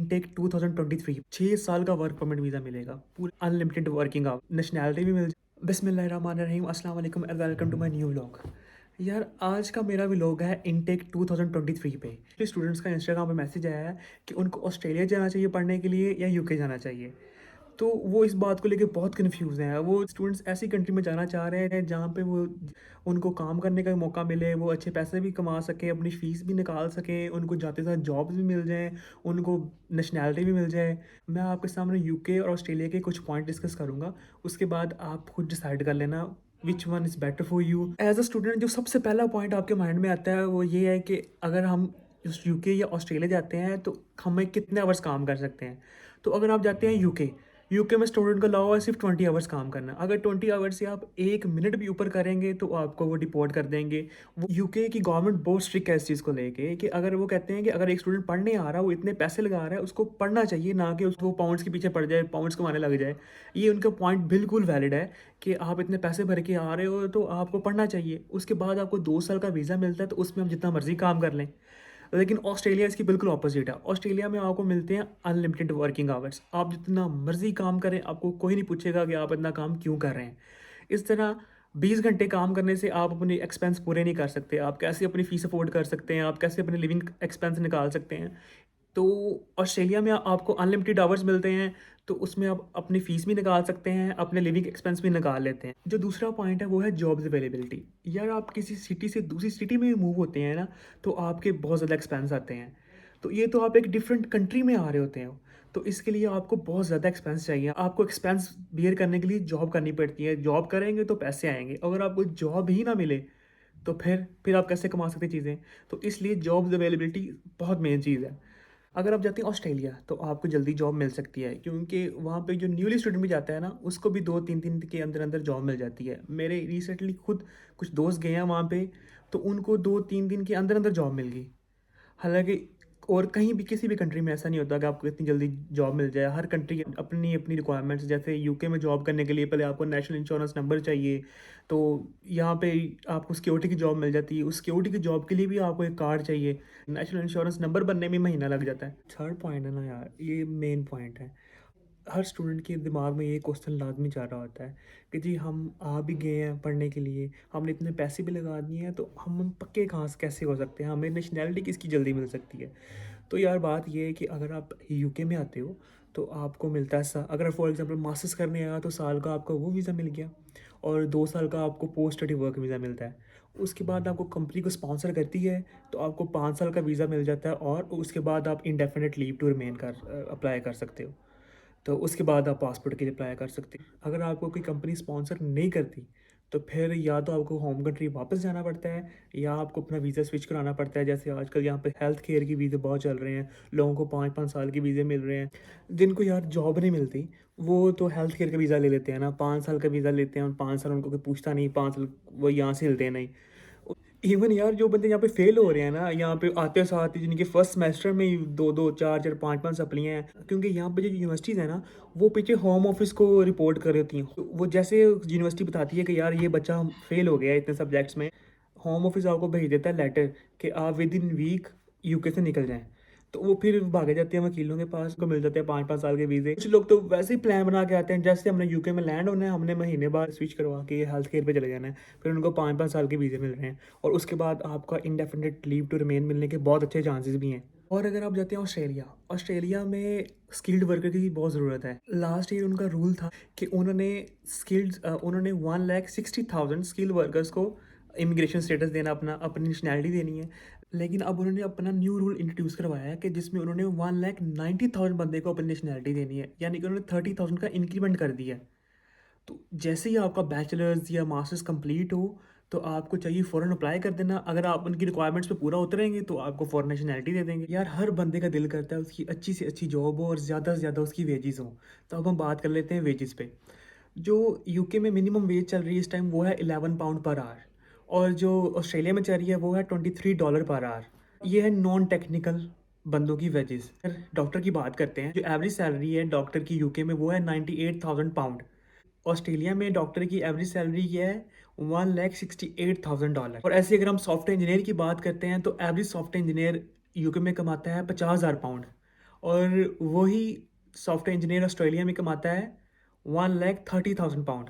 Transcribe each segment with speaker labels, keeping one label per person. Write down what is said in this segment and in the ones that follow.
Speaker 1: Intake 2023 6 साल का work permit visa मिलेगा, पूरे अनलिमिटेड वर्किंग आवर, नेशनैलिटी भी मिल। बिस्मिल्लाहिर्रहमानिर्रहीम, अस्सलाम वालेकुम and welcome to my new vlog. यार आज का मेरा व्लॉग है इनटेक 2023 पे। स्टूडेंट्स का इंस्टाग्राम पे मैसेज आया है कि उनको ऑस्ट्रेलिया जाना चाहिए पढ़ने के लिए या यूके जाना चाहिए। तो वो इस बात को लेके बहुत कन्फ्यूज़ हैं। वो स्टूडेंट्स ऐसी कंट्री में जाना चाह रहे हैं जहाँ पे वो उनको काम करने का मौका मिले, वो अच्छे पैसे भी कमा सकें, अपनी फ़ीस भी निकाल सकें, उनको जाते साथ जॉब्स भी मिल जाएँ, उनको नेशनैलिटी भी मिल जाए। मैं आपके सामने यूके और ऑस्ट्रेलिया के कुछ पॉइंट डिस्कस करूँगा, उसके बाद आप खुद डिसाइड कर लेना which one is better for you. As a student जो सबसे पहला पॉइंट आपके माइंड में आता है वो ये है कि अगर हम यूके या ऑस्ट्रेलिया जाते हैं तो हमें कितने आवर्स काम कर सकते हैं। तो अगर आप जाते हैं यूके में स्टूडेंट का लॉ है सिर्फ 20 आवर्स काम करना। अगर 20 आवर्स से आप 1 मिनट भी ऊपर करेंगे तो आपको वो डिपोर्ट कर देंगे। वो यूके की गवर्नमेंट बहुत स्ट्रिक्ट है इस चीज़ को लेके कि अगर वो कहते हैं कि अगर एक स्टूडेंट पढ़ने आ रहा है, वो इतने पैसे लगा रहा है, उसको पढ़ना चाहिए, ना कि उसको पाउंड्स के पीछे पड़ जाए, पाउंड्स कमाने लग जाए। ये उनका पॉइंट बिल्कुल वैलिड है कि आप इतने पैसे भर के आ रहे हो तो आपको पढ़ना चाहिए। उसके बाद आपको 2 साल का वीज़ा मिलता है, तो उसमें आप जितना मर्जी काम कर लें। लेकिन ऑस्ट्रेलिया इसकी बिल्कुल ऑपोजिट है। ऑस्ट्रेलिया में आपको मिलते हैं अनलिमिटेड वर्किंग आवर्स। आप जितना मर्जी काम करें, आपको कोई नहीं पूछेगा कि आप इतना काम क्यों कर रहे हैं। इस तरह 20 घंटे काम करने से आप अपने एक्सपेंस पूरे नहीं कर सकते। आप कैसे अपनी फ़ीस अफोर्ड कर सकते हैं, आप कैसे अपने लिविंग एक्सपेंस निकाल सकते हैं। तो ऑस्ट्रेलिया में आपको अनलिमिटेड आवर्स मिलते हैं, तो उसमें आप अपनी फ़ीस भी निकाल सकते हैं, अपने लिविंग एक्सपेंस भी निकाल लेते हैं। जो दूसरा पॉइंट है वो है जॉब्स अवेलेबिलिटी। यार आप किसी सिटी से दूसरी सिटी में मूव होते हैं ना, तो आपके बहुत ज़्यादा एक्सपेंस आते हैं। तो ये तो आप एक डिफरेंट कंट्री में आ रहे होते हो, तो इसके लिए आपको बहुत ज़्यादा एक्सपेंस चाहिए। आपको एक्सपेंस बियर करने के लिए जॉब करनी पड़ती है। जॉब करेंगे तो पैसे आएँगे। अगर आपको जॉब ही ना मिले तो फिर आप कैसे कमा सकते चीज़ें। तो इसलिए जॉब्स अवेलेबिलिटी बहुत मेन चीज़ है। अगर आप जाते हैं ऑस्ट्रेलिया तो आपको जल्दी जॉब मिल सकती है, क्योंकि वहाँ पे जो न्यूली स्टूडेंट भी जाता है ना, उसको भी 2-3 दिन के अंदर अंदर जॉब मिल जाती है। मेरे रिसेंटली खुद कुछ दोस्त गए हैं वहाँ पे, तो उनको 2-3 दिन के अंदर अंदर जॉब मिल गई। हालाँकि और कहीं भी किसी भी कंट्री में ऐसा नहीं होता कि आपको इतनी जल्दी जॉब मिल जाए। हर कंट्री की अपनी अपनी रिक्वायरमेंट्स। जैसे यूके में जॉब करने के लिए पहले आपको नेशनल इंश्योरेंस नंबर चाहिए, तो यहाँ पे आपको सिक्योरिटी की जॉब मिल जाती है। उस सिक्योरिटी की जॉब के लिए भी आपको एक कार्ड चाहिए। नेशनल इंश्योरेंस नंबर बनने में महीना लग जाता है। थर्ड पॉइंट है ना यार, ये मेन पॉइंट है। हर स्टूडेंट के दिमाग में ये क्वेश्चन लाजमी जा रहा होता है कि जी हम आ भी गए हैं पढ़ने के लिए, हमने इतने पैसे भी लगा दिए हैं, तो हम पक्के कहाँ से कैसे हो सकते हैं, हमें नेशनैलिटी किसकी जल्दी मिल सकती है। तो यार बात ये है कि अगर आप यूके में आते हो तो आपको मिलता है अगर फॉर एग्जांपल मास्टर्स करने आया तो साल का आपका वो वीज़ा मिल गया, और 2 साल का आपको पोस्ट स्टडी वर्क वीज़ा मिलता है। उसके बाद आपको कंपनी को स्पॉन्सर करती है, तो आपको 5 साल का वीज़ा मिल जाता है, और उसके बाद आप इंडेफिनिट लीव टू रिमेन कर अप्लाई कर सकते हो। तो उसके बाद आप पासपोर्ट के लिए अप्लाई कर सकते हैं। अगर आपको कोई कंपनी स्पॉन्सर नहीं करती तो फिर या तो आपको होम कंट्री वापस जाना पड़ता है, या आपको अपना वीज़ा स्विच कराना पड़ता है। जैसे आजकल यहाँ पे हेल्थ केयर की वीज़े बहुत चल रहे हैं, लोगों को 5-5 साल के वीज़े मिल रहे हैं। जिनको यार जॉब नहीं मिलती वो तो हेल्थ केयर का वीज़ा ले लेते हैं ना, 5 साल का वीज़ा लेते हैं, और 5 साल उनको कोई पूछता नहीं, 5 साल वो यहाँ से हिलते नहीं। इवन यार जो बंदे यहाँ पे फेल हो रहे हैं ना, यहाँ पे आते साथ ही जिनके फर्स्ट सेमेस्टर में ही 2-2 4-4 5-5 सप्लियाँ हैं, क्योंकि यहाँ पे जो यूनिवर्सिटीज़ है ना, वो पीछे होम ऑफिस को रिपोर्ट कर रही होती हैं। तो वो जैसे यूनिवर्सिटी बताती है कि यार ये बच्चा फेल हो गया है इतने सब्जेक्ट्स में, होम ऑफिस आपको भेज देता है लेटर कि आप विद इन वीक यूके से निकल जाएं। तो वो फिर भागे जाते हैं वकीलों के पास, को मिल जाते हैं 5-5 साल के वीज़े। कुछ लोग तो वैसे ही प्लान बना के आते हैं, जैसे हमने यूके में लैंड होना है, हमने महीने बाद स्विच करवा के हेल्थ केयर पे चले जाना है, फिर उनको 5-5 साल के वीज़े मिल रहे हैं, और उसके बाद आपका इंडेफिनिट लीव टू रिमेन मिलने के बहुत अच्छे चांसेस भी हैं। और अगर आप जाते हैं ऑस्ट्रेलिया में स्किल्ड वर्कर की बहुत ज़रूरत है। लास्ट ईयर उनका रूल था कि उन्होंने 1,60,000 स्किल्ड वर्कर्स को इमिग्रेशन स्टेटस देना, अपनी नेशनैलिटी देनी है। लेकिन अब उन्होंने अपना न्यू रूल इंट्रोड्यूस करवाया है कि जिसमें उन्होंने 1,90,000 बंदे को अपनी नेशनैलिटी देनी है, यानी कि उन्होंने 30,000 का इंक्रीमेंट कर दिया है। तो जैसे ही आपका बैचलर्स या मास्टर्स कंप्लीट हो तो आपको चाहिए फ़ौरन अप्लाई कर देना। अगर आप उनकी रिक्वायरमेंट्स पे पूरा उतरेंगे तो आपको फ़ौरन नेशनैलिटी दे देंगे। यार हर बंदे का दिल करता है उसकी अच्छी से अच्छी जॉब हो और ज़्यादा से ज़्यादा उसकी वेजेस हो। तो अब हम बात कर लेते हैं वेजेस पे। जो यूके में मिनिमम वेज चल रही है इस टाइम वो है 11 पाउंड पर आवर, और जो ऑस्ट्रेलिया में चल रही है वो है $23 पर आवर। ये है नॉन टेक्निकल बंदों की वेजेस। डॉक्टर की बात करते हैं, जो एवरेज सैलरी है डॉक्टर की यूके में वो है 98,000 पाउंड। ऑस्ट्रेलिया में डॉक्टर की एवरेज सैलरी ये है $1,68,000। और ऐसे अगर हम सॉफ्टवेयर इंजीनियर की बात करते हैं तो एवरेज सॉफ्टवेयर इंजीनियर यूके में कमाता है 50,000 पाउंड, और वही सॉफ्टवेयर इंजीनियर ऑस्ट्रेलिया में कमाता है 1,30,000 पाउंड।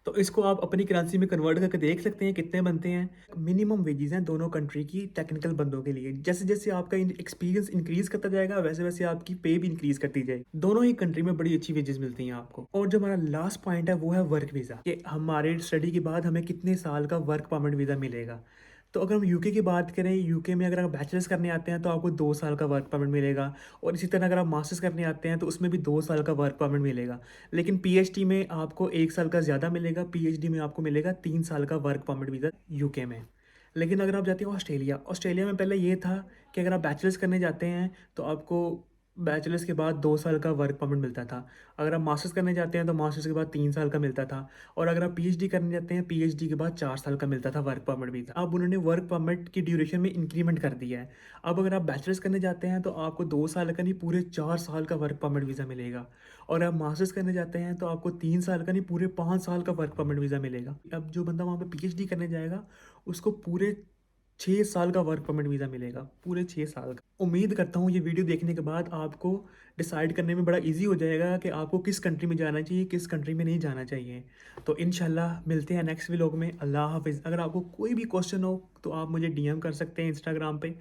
Speaker 1: तो इसको आप अपनी करेंसी में कन्वर्ट करके देख सकते हैं कितने बनते हैं। मिनिमम वेजेस हैं दोनों कंट्री की टेक्निकल बंदों के लिए। जैसे जैसे आपका एक्सपीरियंस इंक्रीज करता जाएगा वैसे वैसे आपकी पे भी इंक्रीज करती जाएगी। दोनों ही कंट्री में बड़ी अच्छी वेजेस मिलती हैं आपको। और जो हमारा लास्ट पॉइंट है वो है वर्क वीज़ा, कि हमारे स्टडी के बाद हमें कितने साल का वर्क परमिट वीज़ा मिलेगा। तो अगर हम यूके की बात करें, यूके में अगर आप बैचलर्स करने आते हैं तो आपको 2 साल का वर्क परमिट मिलेगा। और इसी तरह अगर आप मास्टर्स करने आते हैं तो उसमें भी 2 साल का वर्क परमिट मिलेगा। लेकिन पीएचडी में आपको 1 साल का ज़्यादा मिलेगा, पीएचडी में आपको मिलेगा 3 साल का वर्क परमिट वीज़ा यूके में। लेकिन अगर आप जाते हो ऑस्ट्रेलिया, ऑस्ट्रेलिया में पहले ये था कि अगर आप बैचलर्स करने जाते हैं तो आपको बैचलर्स के बाद 2 साल का वर्क परमिट मिलता था। अगर आप मास्टर्स करने जाते हैं तो मास्टर्स के बाद 3 साल का मिलता था। और अगर आप पीएचडी करने जाते हैं, पीएचडी के बाद 4 साल का मिलता था वर्क परमिट भी। अब उन्होंने वर्क परमिट की ड्यूरेशन में इंक्रीमेंट कर दिया है। अब अगर आप बैचलर्स करने जाते हैं तो आपको 2 साल का नहीं पूरे 4 साल का वर्क परमिट वीज़ा मिलेगा। और आप मास्टर्स करने जाते हैं तो आपको 3 साल का नहीं पूरे 5 साल का वर्क परमिट वीज़ा मिलेगा। अब जो बंदा वहाँ पे पीएचडी करने जाएगा उसको पूरे 6 साल का वर्क परमिट वीज़ा मिलेगा, पूरे 6 साल का। उम्मीद करता हूँ ये वीडियो देखने के बाद आपको डिसाइड करने में बड़ा इजी हो जाएगा कि आपको किस कंट्री में जाना चाहिए, किस कंट्री में नहीं जाना चाहिए। तो इंशाल्लाह मिलते हैं नेक्स्ट व्लॉग में। अल्लाह हाफिज़। अगर आपको कोई भी क्वेश्चन हो तो आप मुझे डीएम कर सकते हैं इंस्टाग्राम पे।